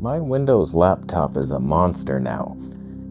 My Windows laptop is a monster now.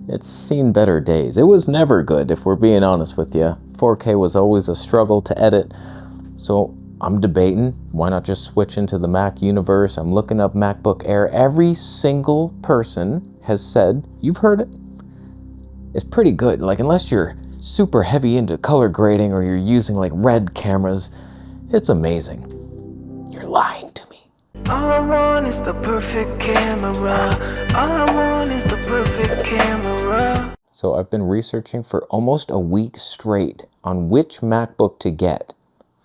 It's seen better days. It was never good, if we're being honest with you. 4K was always a struggle to edit. So I'm debating, why not just switch into the Mac universe? I'm looking up MacBook Air. Every single person has said, you've heard it, it's pretty good. Like, unless you're super heavy into color grading or you're using like red cameras, it's amazing. You're lying to me. All I want is the perfect camera. All I want is the perfect camera. So I've been researching for almost a week straight on which MacBook to get.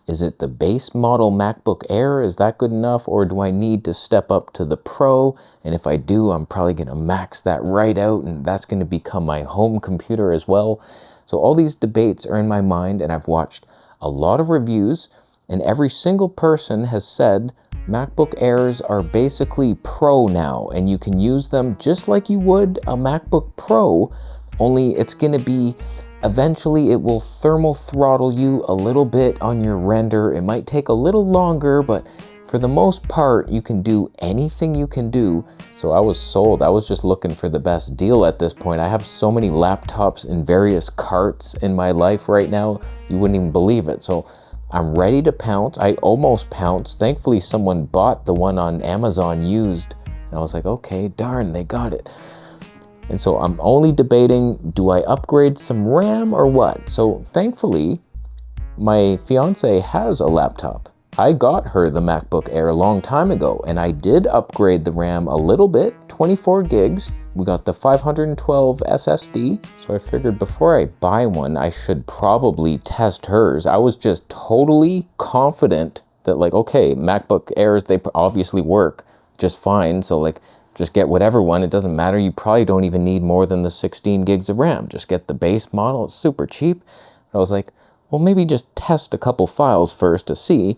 Is it the base model MacBook Air? Is that good enough? Or do I need to step up to the Pro? And if I do, I'm probably gonna max that right out, and that's gonna become my home computer as well. So all these debates are in my mind, and I've watched a lot of reviews, and every single person has said MacBook Airs are basically Pro now, and you can use them just like you would a MacBook Pro, only it's gonna be, eventually it will thermal throttle you a little bit on your render. It might take a little longer, but for the most part, you can do anything you can do. So I was sold. I was just looking for the best deal at this point. I have so many laptops in various carts in my life right now, you wouldn't even believe it. So I'm ready to pounce. I almost pounced. Thankfully, someone bought the one on Amazon used. And I was like, okay, darn, they got it. And so I'm only debating, do I upgrade some RAM or what? So thankfully, my fiance has a laptop. I got her the MacBook Air a long time ago, and I did upgrade the RAM a little bit, 24 gigs. We got the 512 SSD. So I figured before I buy one, I should probably test hers. I was just totally confident that, like, okay, MacBook Airs, they obviously work just fine. So like, just get whatever one, it doesn't matter. You probably don't even need more than the 16 gigs of RAM. Just get the base model, it's super cheap. I was like, well, maybe just test a couple files first to see.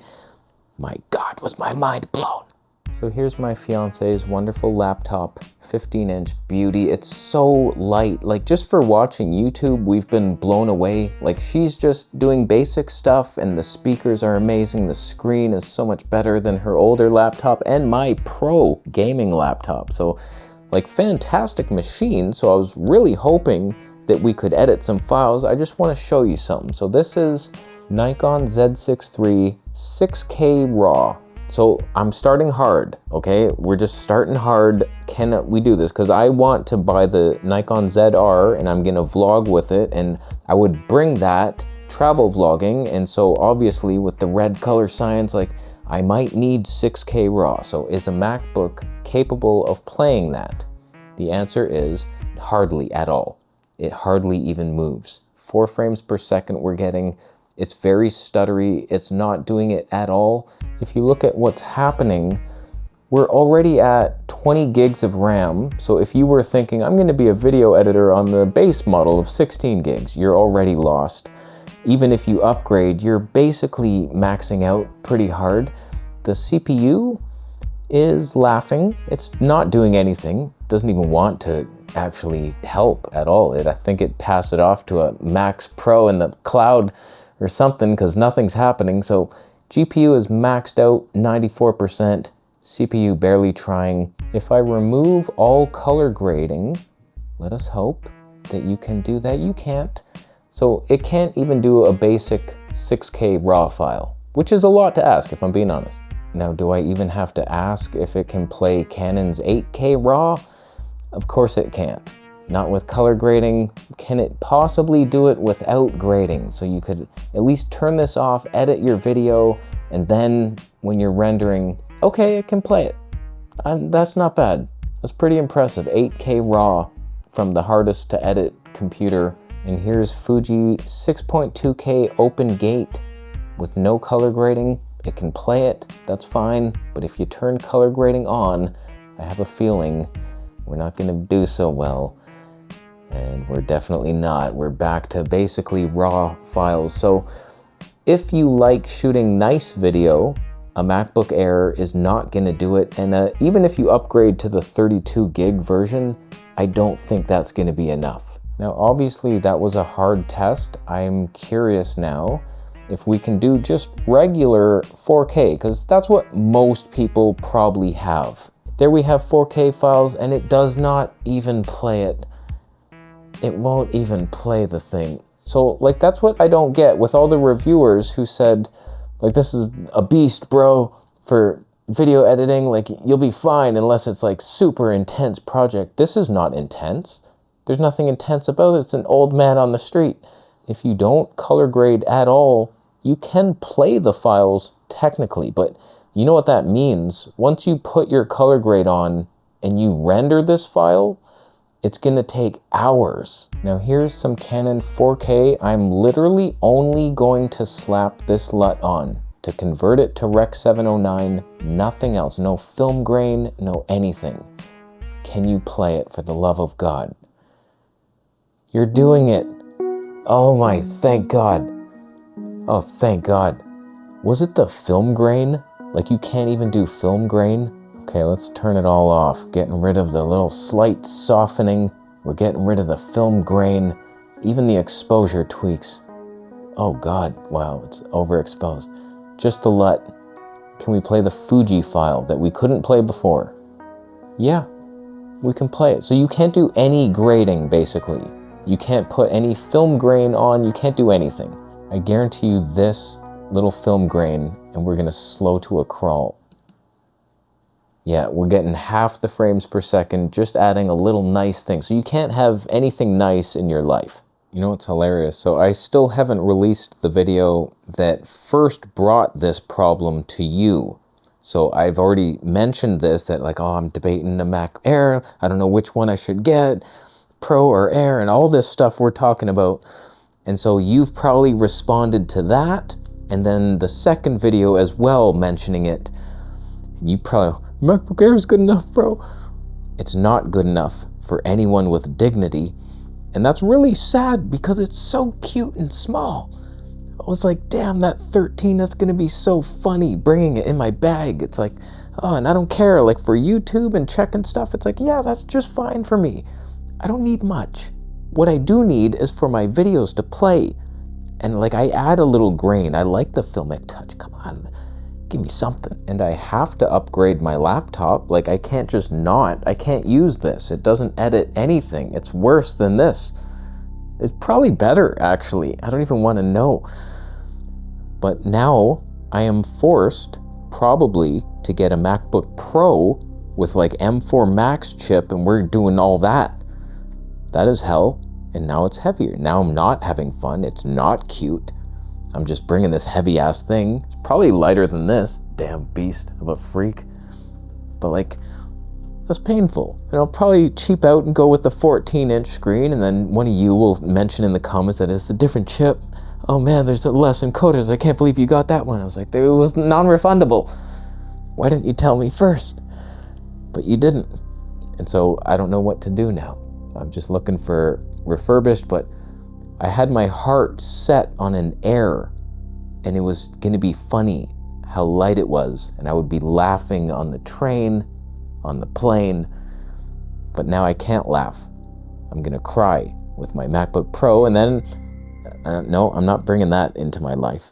My God, was my mind blown. So here's my fiance's wonderful laptop, 15-inch beauty. It's so light. Like, just for watching YouTube, we've been blown away. Like, she's just doing basic stuff, and the speakers are amazing. The screen is so much better than her older laptop and my Pro gaming laptop. So, like, fantastic machine. So I was really hoping that we could edit some files. I just want to show you something. So this is Nikon Z6 III 6K RAW. So I'm starting hard, okay? We're just starting hard. Can we do this? Because I want to buy the Nikon ZR and I'm gonna vlog with it, and I would bring that travel vlogging. And so obviously with the red color science, like, I might need 6K RAW. So is a MacBook capable of playing that? The answer is hardly at all. It hardly even moves. 4 frames per second we're getting. It's very stuttery. It's not doing it at all. If you look at what's happening, we're already at 20 gigs of RAM. So if you were thinking, I'm gonna be a video editor on the base model of 16 gigs, you're already lost. Even if you upgrade, you're basically maxing out pretty hard. The CPU is laughing. It's not doing anything. Doesn't even want to actually help at all. I think it passed it off to a Max Pro in the cloud or something, because nothing's happening. So GPU is maxed out 94%, CPU barely trying. If I remove all color grading, let us hope that you can do that. You can't. So it can't even do a basic 6K RAW file, which is a lot to ask if I'm being honest. Now, do I even have to ask if it can play Canon's 8K RAW? Of course it can't. Not with color grading. Can it possibly do it without grading? So you could at least turn this off, edit your video, and then when you're rendering, okay, it can play it. That's not bad. That's pretty impressive. 8K RAW from the hardest to edit computer. And here's Fuji 6.2K open gate with no color grading. It can play it, that's fine. But if you turn color grading on, I have a feeling we're not gonna do so well. And we're definitely not. We're back to basically raw files. So if you like shooting nice video, a MacBook Air is not gonna do it. And even if you upgrade to the 32 gig version, I don't think that's gonna be enough. Now, obviously that was a hard test. I'm curious now if we can do just regular 4K, because that's what most people probably have. There we have 4K files, and it does not even play it. It won't even play the thing. So, like, that's what I don't get with all the reviewers who said, like, this is a beast, bro, for video editing. Like, you'll be fine unless it's, like, super intense project. This is not intense. There's nothing intense about it. It's an old man on the street. If you don't color grade at all, you can play the files technically, but you know what that means? Once you put your color grade on and you render this file, it's gonna take hours. Now here's some Canon 4K. I'm literally only going to slap this LUT on to convert it to Rec 709, nothing else. No film grain, no anything. Can you play it for the love of God? You're doing it. Oh my, thank God. Oh, thank God. Was it the film grain? Like, you can't even do film grain? Okay, let's turn it all off. Getting rid of the little slight softening. We're getting rid of the film grain. Even the exposure tweaks. Oh God, wow, it's overexposed. Just the LUT. Can we play the Fuji file that we couldn't play before? Yeah, we can play it. So you can't do any grading, basically. You can't put any film grain on, you can't do anything. I guarantee you this little film grain, and we're gonna slow to a crawl. Yeah, we're getting half the frames per second, just adding a little nice thing. So you can't have anything nice in your life. You know what's hilarious? So I still haven't released the video that first brought this problem to you. So I've already mentioned this, that like, oh, I'm debating a Mac Air. I don't know which one I should get, Pro or Air, and all this stuff we're talking about. And so you've probably responded to that, and then the second video as well mentioning it. And you probably, MacBook Air is good enough, bro. It's not good enough for anyone with dignity. And that's really sad because it's so cute and small. I was like, damn, that 13, that's gonna be so funny bringing it in my bag. It's like, oh, and I don't care, like for YouTube and checking stuff, it's like, yeah, that's just fine for me. I don't need much. What I do need is for my videos to play. And like, I add a little grain. I like the filmic touch, come on, give me something. And I have to upgrade my laptop. Like, I can't just not, I can't use this. It doesn't edit anything. It's worse than this. It's probably better, actually. I don't even want to know. But now I am forced probably to get a MacBook Pro with like M4 Max chip, and we're doing all that. That is hell. And now it's heavier. Now I'm not having fun. It's not cute. I'm just bringing this heavy ass thing. It's probably lighter than this. Damn beast of a freak. But like, that's painful. And I'll probably cheap out and go with the 14-inch screen, and then one of you will mention in the comments that it's a different chip. Oh man, there's less encoders. I can't believe you got that one. I was like, it was non-refundable. Why didn't you tell me first? But you didn't. And so I don't know what to do now. I'm just looking for refurbished, but I had my heart set on an Air, and it was gonna be funny how light it was, and I would be laughing on the train, on the plane, but now I can't laugh. I'm gonna cry with my MacBook Pro, and then, no, I'm not bringing that into my life.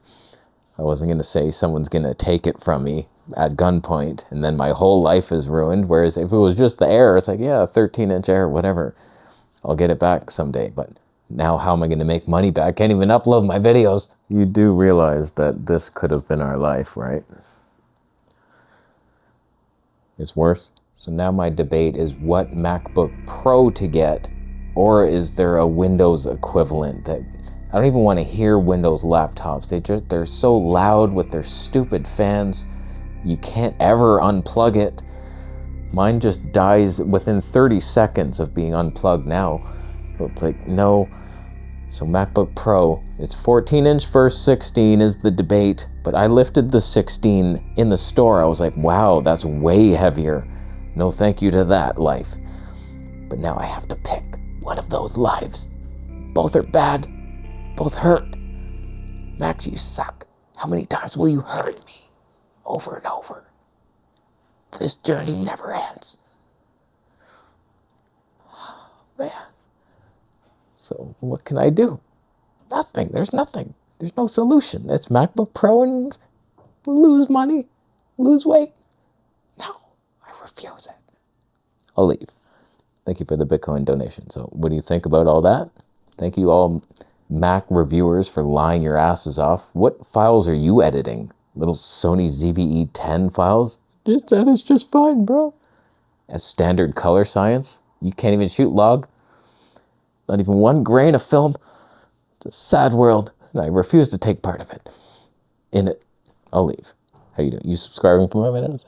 I wasn't gonna say someone's gonna take it from me at gunpoint, and then my whole life is ruined, whereas if it was just the Air, it's like, yeah, 13-inch Air, whatever. I'll get it back someday, but now how am I gonna make money back? I can't even upload my videos. You do realize that this could have been our life, right? It's worse. So now my debate is what MacBook Pro to get, or is there a Windows equivalent that, I don't even want to hear Windows laptops. They're so loud with their stupid fans. You can't ever unplug it. Mine just dies within 30 seconds of being unplugged now. So it's like, no. So MacBook Pro, it's 14-inch versus 16 is the debate, but I lifted the 16 in the store. I was like, wow, that's way heavier. No thank you to that, life. But now I have to pick one of those lives. Both are bad, both hurt. Max, you suck. How many times will you hurt me? Over and over. This journey never ends. Man. So what can I do? Nothing. There's nothing. There's no solution. It's MacBook Pro and lose money, lose weight. No, I refuse it. I'll leave. Thank you for the Bitcoin donation. So what do you think about all that? Thank you all Mac reviewers for lying your asses off. What files are you editing? Little Sony ZV-E 10 files? That is just fine, bro. As standard color science? You can't even shoot log? Not even one grain of film? It's a sad world, and I refuse to take part of it. In it. I'll leave. How you doing? You subscribing for my minute?